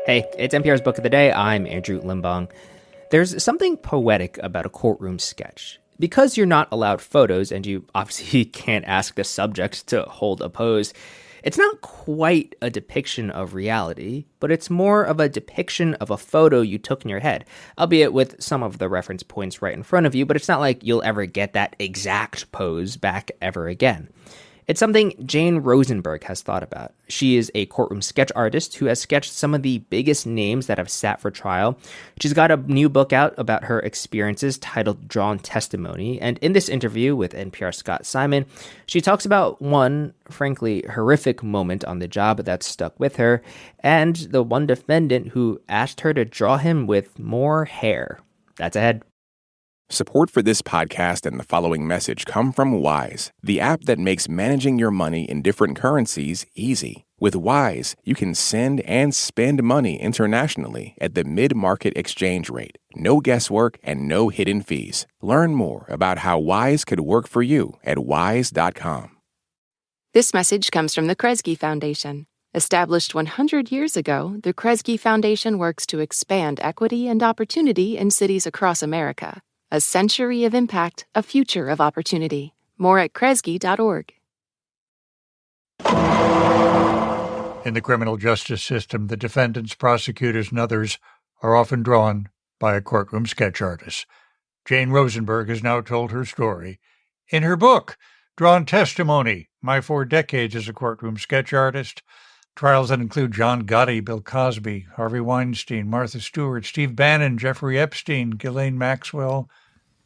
Hey, it's NPR's Book of the Day. I'm Andrew Limbong. There's something poetic about a courtroom sketch. Because you're not allowed photos and you obviously can't ask the subject to hold a pose, it's not quite a depiction of reality, but it's more of a depiction of a photo you took in your head, albeit with some of the reference points right in front of you, but it's not like you'll ever get that exact pose back ever again. It's something Jane Rosenberg has thought about. She is a courtroom sketch artist who has sketched some of the biggest names that have sat for trial. She's got a new book out about her experiences titled Drawn Testimony, and in this interview with NPR Scott Simon, she talks about one, frankly, horrific moment on the job that stuck with her, and the one defendant who asked her to draw him with more hair. That's ahead. Support for this podcast and the following message come from Wise, the app that makes managing your money in different currencies easy. With Wise, you can send and spend money internationally at the mid-market exchange rate. No guesswork and no hidden fees. Learn more about how Wise could work for you at wise.com. This message comes from the Kresge Foundation. Established 100 years ago, the Kresge Foundation works to expand equity and opportunity in cities across America. A century of impact, a future of opportunity. More at kresge.org. In the criminal justice system, the defendants, prosecutors, and others are often drawn by a courtroom sketch artist. Jane Rosenberg has now told her story in her book, Drawn Testimony, My 4 Decades as a Courtroom Sketch Artist. Trials that include John Gotti, Bill Cosby, Harvey Weinstein, Martha Stewart, Steve Bannon, Jeffrey Epstein, Ghislaine Maxwell,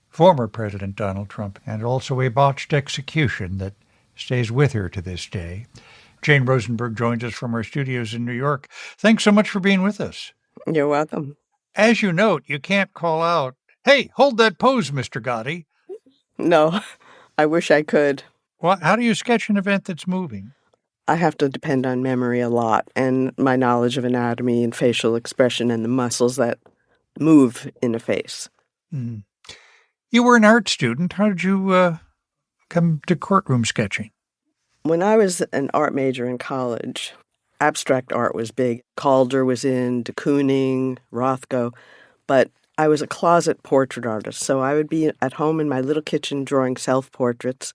former President Donald Trump, and also a botched execution that stays with her to this day. Jane Rosenberg joins us from our studios in New York. Thanks so much for being with us. You're welcome. As you note, you can't call out, "Hey, hold that pose, Mr. Gotti." No, I wish I could. Well, how do you sketch an event that's moving? I have to depend on memory a lot and my knowledge of anatomy and facial expression and the muscles that move in a face. Mm. You were an art student. How did you come to courtroom sketching? When I was an art major in college, abstract art was big. Calder was in, de Kooning, Rothko, but I was a closet portrait artist, so I would be at home in my little kitchen drawing self-portraits,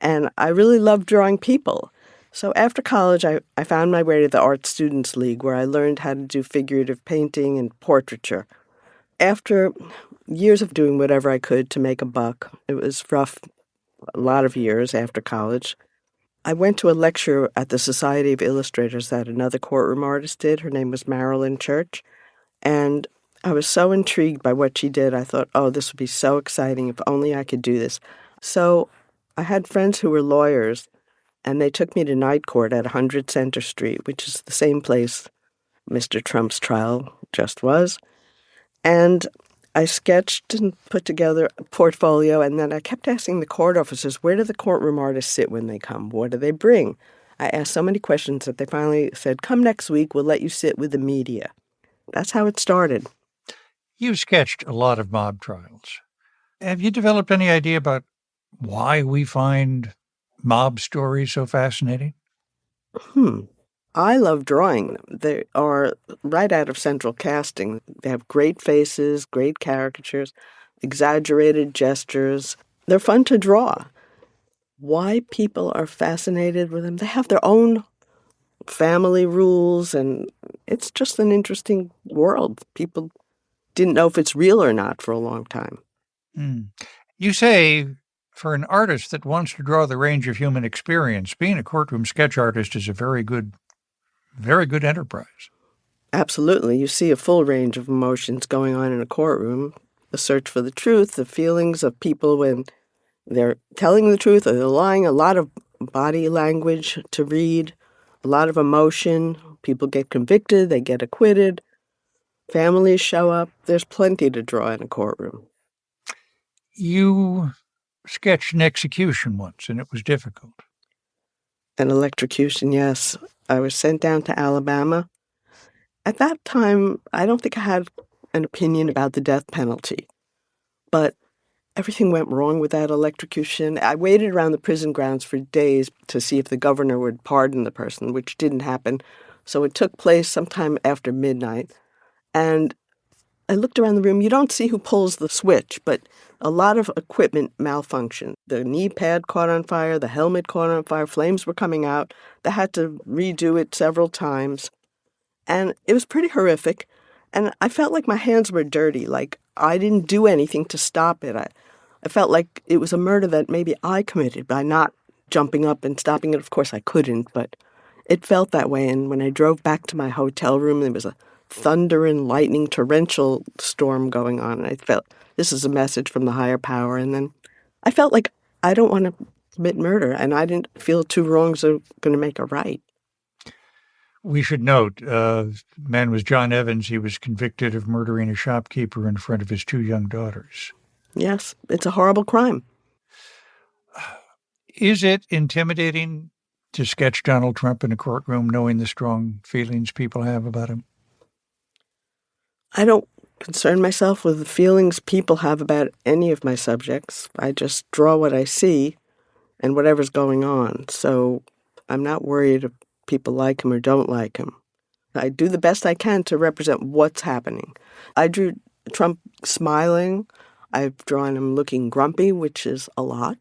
and I really loved drawing people. So after college, I found my way to the Art Students League, where I learned how to do figurative painting and portraiture. After years of doing whatever I could to make a buck, it was rough, a lot of years after college, I went to a lecture at the Society of Illustrators that another courtroom artist did. Her name was Marilyn Church, and I was so intrigued by what she did. I thought, oh, this would be so exciting if only I could do this. So I had friends who were lawyers, and they took me to night court at 100 Center Street, which is the same place Mr. Trump's trial just was. And I sketched and put together a portfolio, and then I kept asking the court officers, where do the courtroom artists sit when they come? What do they bring? I asked so many questions that they finally said, come next week, we'll let you sit with the media. That's how it started. You sketched a lot of mob trials. Have you developed any idea about why we find mob stories so fascinating? I love drawing them. They are right out of central casting. They have great faces, great caricatures, exaggerated gestures. They're fun to draw. Why people are fascinated with them? They have their own family rules, and it's just an interesting world. People didn't know if it's real or not for a long time. You say, for an artist that wants to draw the range of human experience, being a courtroom sketch artist is a very good enterprise. Absolutely. You see a full range of emotions going on in a courtroom. The search for the truth, the feelings of people when they're telling the truth or they're lying, a lot of body language to read, a lot of emotion. People get convicted, they get acquitted. Families show up. There's plenty to draw in a courtroom. You sketched an execution once, and it was difficult. An electrocution, yes. I was sent down to Alabama. At that time, I don't think I had an opinion about the death penalty. But everything went wrong with that electrocution. I waited around the prison grounds for days to see if the governor would pardon the person, which didn't happen. So it took place sometime after midnight. And I looked around the room. You don't see who pulls the switch, but a lot of equipment malfunctioned. The knee pad caught on fire, the helmet caught on fire, flames were coming out. They had to redo it several times. And it was pretty horrific. And I felt like my hands were dirty, like I didn't do anything to stop it. I felt like it was a murder that maybe I committed by not jumping up and stopping it. Of course, I couldn't, but it felt that way. And when I drove back to my hotel room, there was a thunder and lightning torrential storm going on. And I felt this is a message from the higher power. And then I felt like I don't want to commit murder, and I didn't feel two wrongs are going to make a right. We should note, the man was John Evans. He was convicted of murdering a shopkeeper in front of his 2 young daughters. Yes, it's a horrible crime. Is it intimidating to sketch Donald Trump in a courtroom, knowing the strong feelings people have about him? I don't concern myself with the feelings people have about any of my subjects. I just draw what I see and whatever's going on. So I'm not worried if people like him or don't like him. I do the best I can to represent what's happening. I drew Trump smiling. I've drawn him looking grumpy, which is a lot.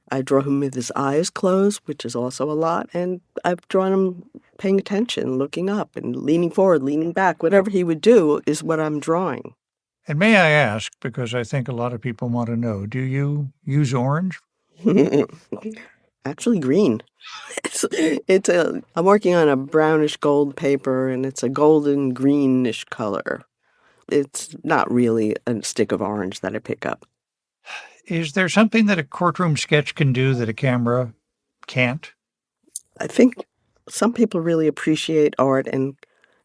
I draw him with his eyes closed, which is also a lot. And I've drawn him paying attention, looking up and leaning forward, leaning back. Whatever he would do is what I'm drawing. And may I ask, because I think a lot of people want to know, do you use orange? Actually, green. I'm working on a brownish gold paper, and it's a golden greenish color. It's not really a stick of orange that I pick up. Is there something that a courtroom sketch can do that a camera can't? I think some people really appreciate art and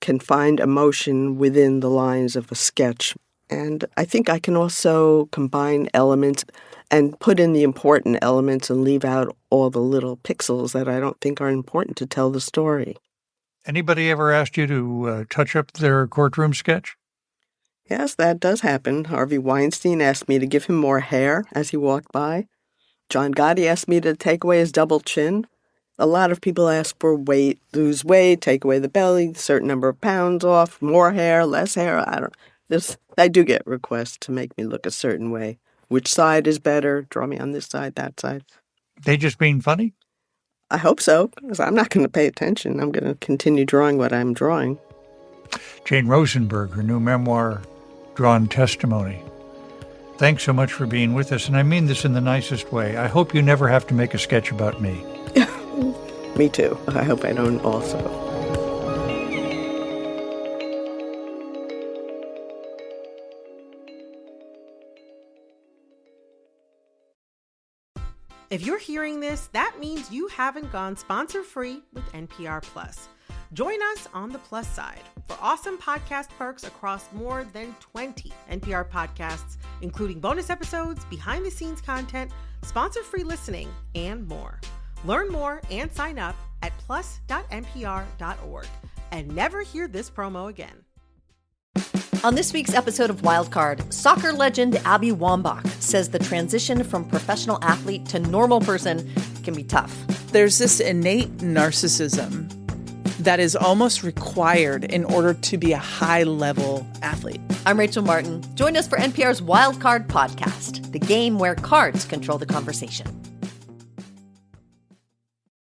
can find emotion within the lines of a sketch. And I think I can also combine elements and put in the important elements and leave out all the little pixels that I don't think are important to tell the story. Anybody ever asked you to touch up their courtroom sketch? Yes, that does happen. Harvey Weinstein asked me to give him more hair as he walked by. John Gotti asked me to take away his double chin. A lot of people ask for weight, lose weight, take away the belly, certain number of pounds off, more hair, less hair. I do get requests to make me look a certain way. Which side is better? Draw me on this side, that side. They just being funny? I hope so, because I'm not going to pay attention. I'm going to continue drawing what I'm drawing. Jane Rosenberg, her new memoir, Drawn Testimony. Thanks so much for being with us, and I mean this in the nicest way. I hope you never have to make a sketch about me. Me too. I hope I don't also. If you're hearing this, that means you haven't gone sponsor-free with NPR Plus. Join us on the plus side for awesome podcast perks across more than 20 NPR podcasts, including bonus episodes, behind-the-scenes content, sponsor-free listening, and more. Learn more and sign up at plus.npr.org and never hear this promo again. On this week's episode of Wildcard, soccer legend Abby Wambach says the transition from professional athlete to normal person can be tough. There's this innate narcissism that is almost required in order to be a high-level athlete. I'm Rachel Martin. Join us for NPR's Wildcard podcast, the game where cards control the conversation.